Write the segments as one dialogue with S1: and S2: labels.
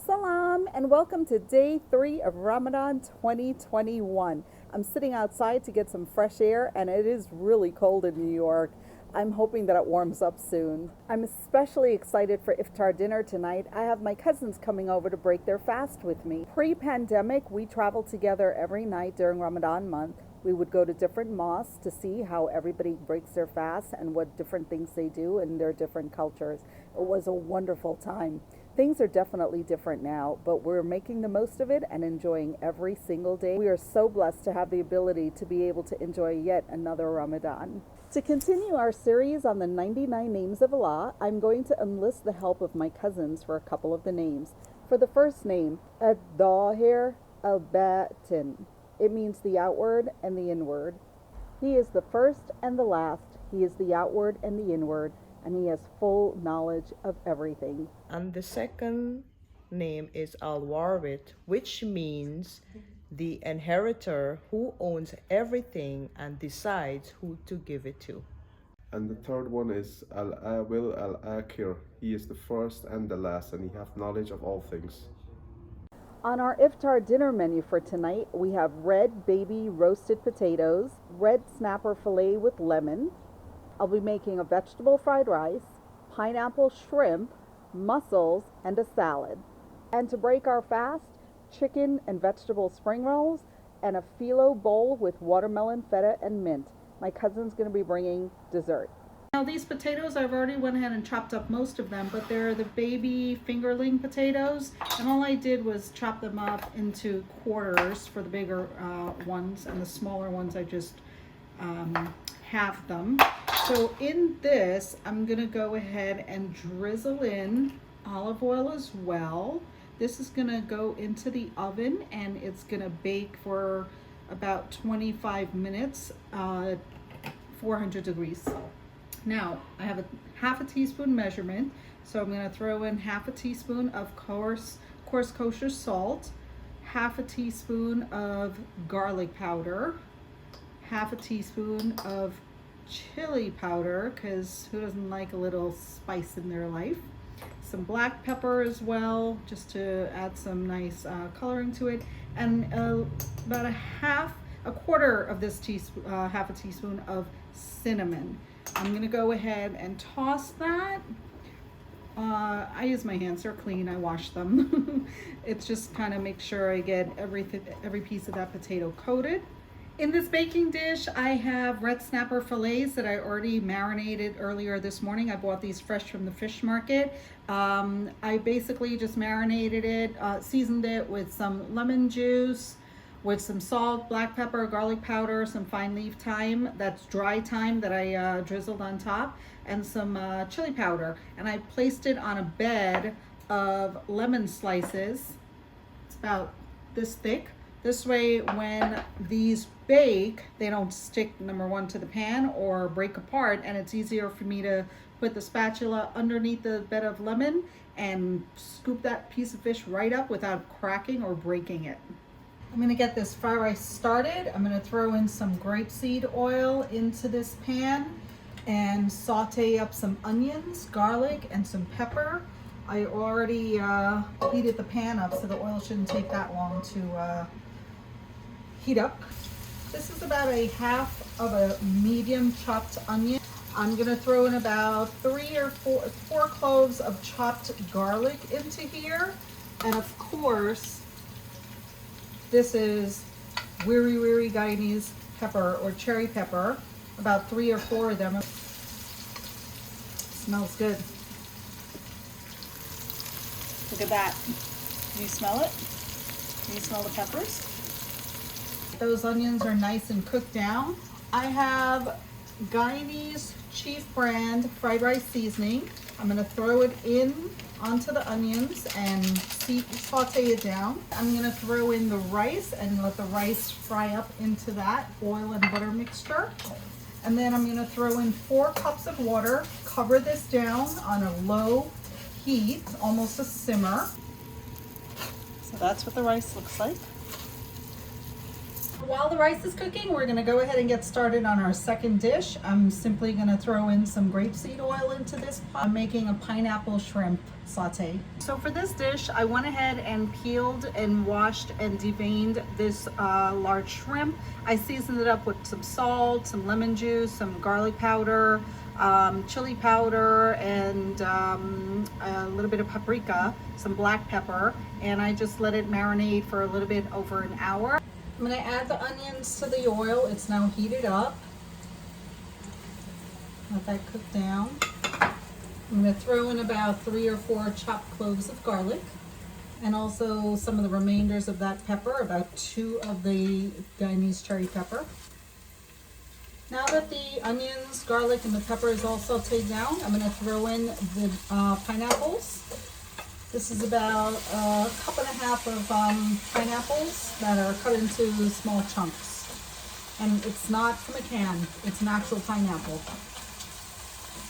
S1: Salam and welcome to day 3 of Ramadan 2021. I'm sitting outside to get some fresh air and it is really cold in New York. I'm hoping that it warms up soon. I'm especially excited for Iftar dinner tonight. I have my cousins coming over to break their fast with me. Pre-pandemic, we traveled together every night during Ramadan month. We would go to different mosques to see how everybody breaks their fast and what different things they do in their different cultures. It was a wonderful time. Things are definitely different now, but we're making the most of it and enjoying every single day. We are so blessed to have the ability to be able to enjoy yet another Ramadan. To continue our series on the 99 names of Allah, I'm going to enlist the help of my cousins for a couple of the names. For the first name, Ad-Dahir Al-Batin. It means the outward and the inward. He is the first and the last. He is the outward and the inward, and he has full knowledge of everything.
S2: And the second name is Al-Warith, which means the inheritor who owns everything and decides who to give it to.
S3: And the third one is Al-Awil Al-Akhir. He is the first and the last, and he hath knowledge of all things.
S1: On our Iftar dinner menu for tonight, we have red baby roasted potatoes, red snapper fillet with lemon. I'll be making a vegetable fried rice, pineapple shrimp, mussels, and a salad. And to break our fast, chicken and vegetable spring rolls, and a phyllo bowl with watermelon, feta, and mint. My cousin's going to be bringing dessert.
S4: Now these potatoes, I've already went ahead and chopped up most of them, but they're the baby fingerling potatoes, and all I did was chop them up into quarters for the bigger ones, and the smaller ones I just halved them. So in this, I'm gonna go ahead and drizzle in olive oil as well. This is gonna go into the oven and it's gonna bake for about 25 minutes, 400 degrees. Now, I have a half a teaspoon measurement, so I'm gonna throw in half a teaspoon of coarse kosher salt, half a teaspoon of garlic powder, half a teaspoon of chili powder, because who doesn't like a little spice in their life, some black pepper as well, just to add some nice coloring to it, and about a quarter of this teaspoon, half a teaspoon of cinnamon. I'm gonna go ahead and toss that. I use my hands, they're clean, I wash them. It's just kind of make sure I get every piece of that potato coated. In this baking dish, I have red snapper fillets that I already marinated earlier this morning. I bought these fresh from the fish market. I basically just marinated it, seasoned it with some lemon juice, with some salt, black pepper, garlic powder, some fine leaf thyme, that's dry thyme that I drizzled on top, and some chili powder. And I placed it on a bed of lemon slices. It's about this thick. This way, when these bake, they don't stick, number one, to the pan or break apart, and it's easier for me to put the spatula underneath the bed of lemon and scoop that piece of fish right up without cracking or breaking it. I'm gonna get this fried rice started. I'm gonna throw in some grapeseed oil into this pan and saute up some onions, garlic, and some pepper. I already heated the pan up, so the oil shouldn't take that long to heat up. This is about a half of a medium chopped onion. I'm gonna throw in about four cloves of chopped garlic into here. And of course, this is wiri Guyanese pepper or cherry pepper, about 3 or 4 of them. It smells good. Look at that. Can you smell it? Can you smell the peppers? Those onions are nice and cooked down. I have Guyanese Chief brand fried rice seasoning. I'm gonna throw it in onto the onions and saute it down. I'm gonna throw in the rice and let the rice fry up into that oil and butter mixture. And then I'm gonna throw in 4 cups of water, cover this down on a low heat, almost a simmer. So that's what the rice looks like. While the rice is cooking, we're gonna go ahead and get started on our second dish. I'm simply gonna throw in some grapeseed oil into this pot. I'm making a pineapple shrimp saute. So for this dish, I went ahead and peeled and washed and deveined this large shrimp. I seasoned it up with some salt, some lemon juice, some garlic powder, chili powder, and a little bit of paprika, some black pepper, and I just let it marinate for a little bit over an hour. I'm going to add the onions to the oil. It's now heated up. Let that cook down. I'm going to throw in about 3 or 4 chopped cloves of garlic, and also some of the remainders of that pepper, about 2 of the Guyanese cherry pepper. Now that the onions, garlic, and the pepper is all sauteed down, I'm going to throw in the pineapples. This is about a cup and a half of pineapples that are cut into small chunks. And it's not from a can, it's an actual pineapple.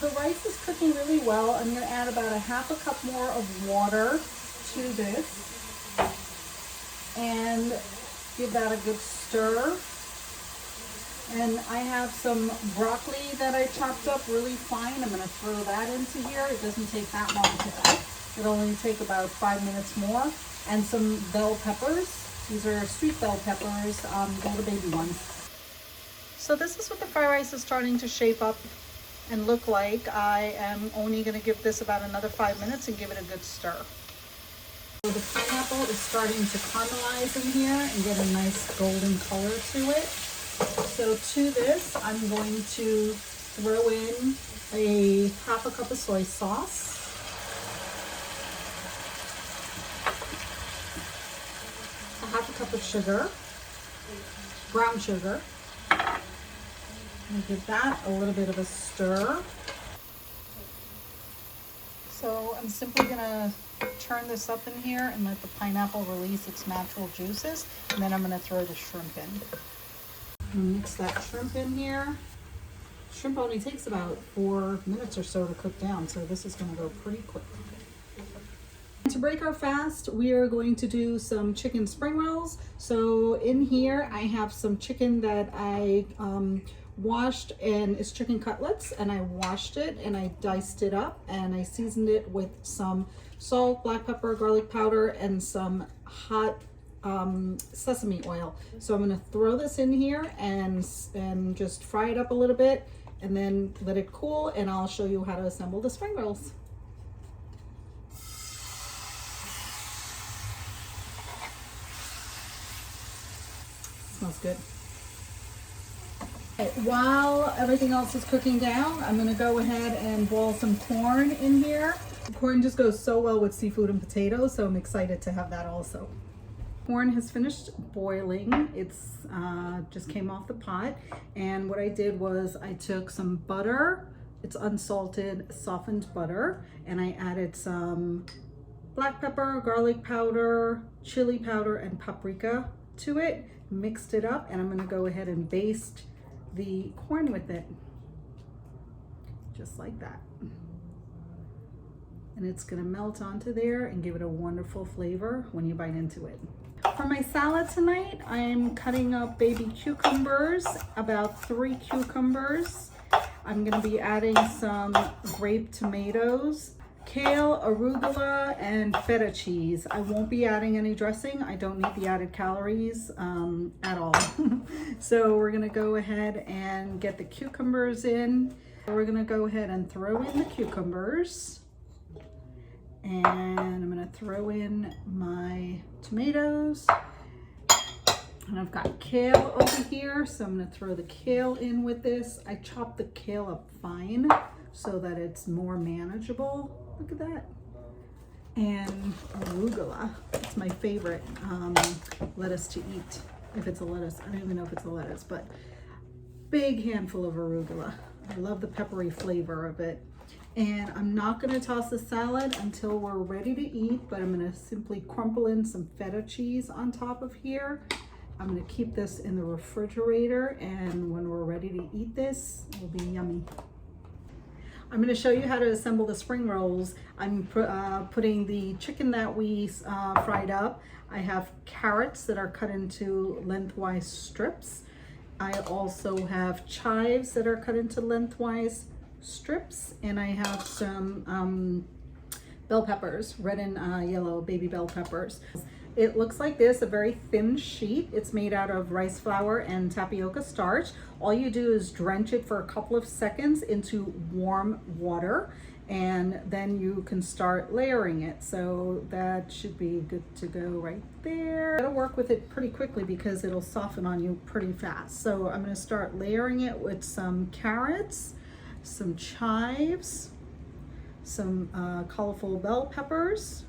S4: The rice is cooking really well. I'm going to add about a half a cup more of water to this and give that a good stir. And I have some broccoli that I chopped up really fine. I'm going to throw that into here. It doesn't take that long to cook. It'll only take about 5 minutes more. And some bell peppers. These are sweet bell peppers, they're the baby ones. So this is what the fried rice is starting to shape up and look like. I am only going to give this about another 5 minutes and give it a good stir. So the pineapple is starting to caramelize in here and get a nice golden color to it. So to this, I'm going to throw in a half a cup of soy sauce. A half a cup of sugar, brown sugar. And give that a little bit of a stir. So I'm simply gonna turn this up in here and let the pineapple release its natural juices, and then I'm gonna throw the shrimp in. Mix that shrimp in here. Shrimp only takes about 4 minutes or so to cook down, so this is gonna go pretty quick. To break our fast, we are going to do some chicken spring rolls. So in here, I have some chicken that I washed, and it's chicken cutlets, and I washed it and I diced it up and I seasoned it with some salt, black pepper, garlic powder, and some hot sesame oil. So I'm going to throw this in here and just fry it up a little bit and then let it cool, and I'll show you how to assemble the spring rolls. Smells good. Okay, while everything else is cooking down, I'm going to go ahead and boil some corn in here. Corn just goes so well with seafood and potatoes, so I'm excited to have that also. Corn has finished boiling. It's just came off the pot, and what I did was I took some butter. It's unsalted, softened butter, and I added some black pepper, garlic powder, chili powder, and paprika to it. Mixed it up, and I'm going to go ahead and baste the corn with it, just like that. And it's going to melt onto there and give it a wonderful flavor when you bite into it. For my salad tonight, I'm cutting up baby cucumbers, about 3 cucumbers. I'm going to be adding some grape tomatoes, kale, arugula, and feta cheese. I won't be adding any dressing. I don't need the added calories at all. So we're gonna go ahead and get the cucumbers in. We're gonna go ahead and throw in the cucumbers. And I'm gonna throw in my tomatoes. And I've got kale over here, so I'm gonna throw the kale in with this. I chopped the kale up fine so that it's more manageable. Look at that. And arugula. It's my favorite lettuce to eat. If it's a lettuce, I don't even know if it's a lettuce, but big handful of arugula. I love the peppery flavor of it. And I'm not gonna toss the salad until we're ready to eat, but I'm gonna simply crumple in some feta cheese on top of here. I'm gonna keep this in the refrigerator, and when we're ready to eat this, it'll be yummy. I'm going to show you how to assemble the spring rolls. I'm putting the chicken that we fried up. I have carrots that are cut into lengthwise strips. I also have chives that are cut into lengthwise strips, and I have some bell peppers, red and yellow baby bell peppers. It looks like this, a very thin sheet. It's made out of rice flour and tapioca starch. All you do is drench it for a couple of seconds into warm water, and then you can start layering it. So that should be good to go right there. It'll work with it pretty quickly because it'll soften on you pretty fast. So I'm gonna start layering it with some carrots, some chives, some colorful bell peppers,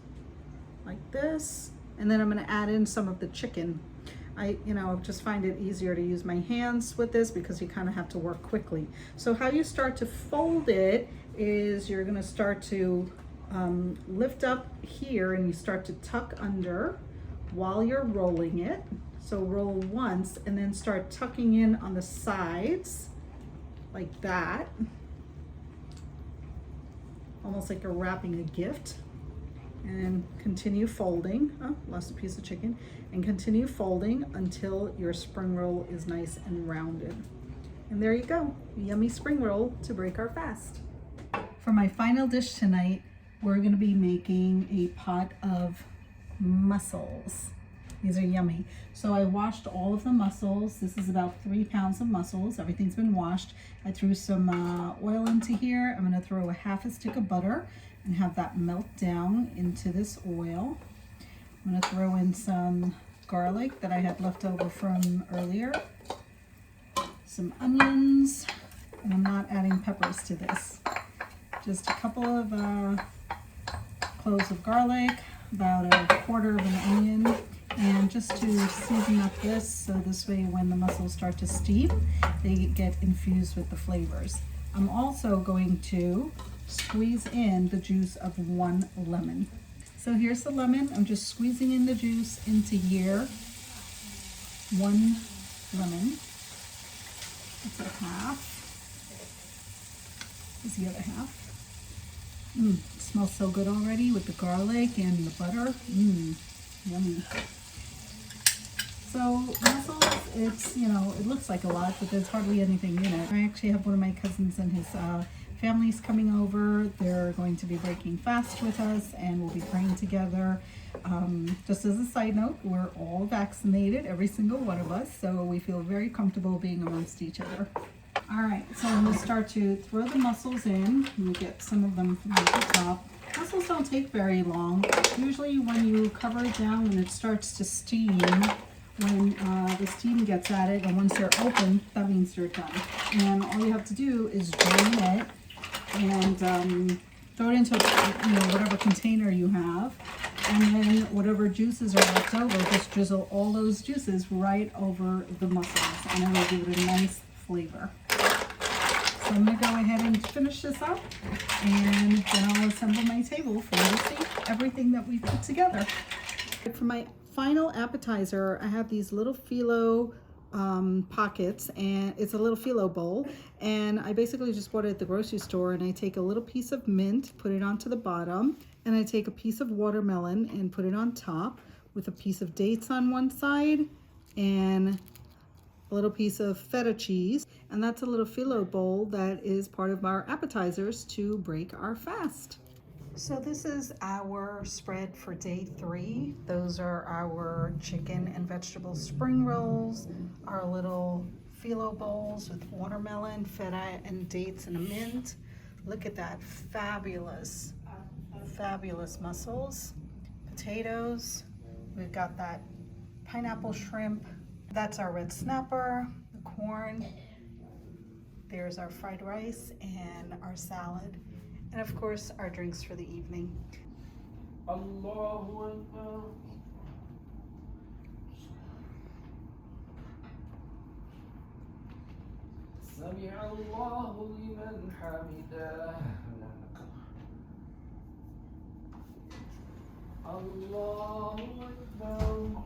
S4: like this. And then I'm gonna add in some of the chicken. I just find it easier to use my hands with this because you kind of have to work quickly. So how you start to fold it is you're gonna start to lift up here, and you start to tuck under while you're rolling it. So roll once and then start tucking in on the sides like that. Almost like you're wrapping a gift. And continue folding. Oh, lost a piece of chicken. And continue folding until your spring roll is nice and rounded. And there you go, yummy spring roll to break our fast. For my final dish tonight, we're gonna be making a pot of mussels. These are yummy. So I washed all of the mussels. This is about 3 pounds of mussels. Everything's been washed. I threw some oil into here. I'm gonna throw a half a stick of butter and have that melt down into this oil. I'm gonna throw in some garlic that I had left over from earlier, some onions, and I'm not adding peppers to this. Just a couple of cloves of garlic, about a quarter of an onion, and just to season up this, so this way when the mussels start to steep, they get infused with the flavors. I'm also going to squeeze in the juice of 1 lemon. So here's the lemon. I'm just squeezing in the juice into here. 1 lemon. That's a half. Here's the other half. It smells so good already with the garlic and the butter. Yummy. So mussels, it's, it looks like a lot, but there's hardly anything in it. I actually have one of my cousins and his family's coming over. They're going to be breaking fast with us, and we'll be praying together. Just as a side note, we're all vaccinated, every single one of us, so we feel very comfortable being amongst each other. All right, so I'm going to start to throw the mussels in. You get some of them from the top. Mussels don't take very long. Usually when you cover it down, when it starts to steam, when the steam gets at it, and once they're open, that means they're done. And all you have to do is drain it and throw it into whatever container you have, and then whatever juices are left over, just drizzle all those juices right over the mussels, and it will give it a nice flavor. So I'm going to go ahead and finish this up, and then I'll assemble my table for you to see everything that we've put together. For my final appetizer, I have these little phyllo pockets, and it's a little phyllo bowl, and I basically just bought it at the grocery store, and I take a little piece of mint, put it onto the bottom, and I take a piece of watermelon and put it on top with a piece of dates on one side and a little piece of feta cheese, and that's a little phyllo bowl that is part of our appetizers to break our fast. So this is our spread for day 3. Those are our chicken and vegetable spring rolls, our little phyllo bowls with watermelon, feta, and dates and a mint. Look at that, fabulous, fabulous mussels, potatoes. We've got that pineapple shrimp. That's our red snapper, the corn. There's our fried rice and our salad. And of course, our drinks for the evening.
S5: Allahu Akbar. Sami Allahu liman hamidah. Allahu Akbar.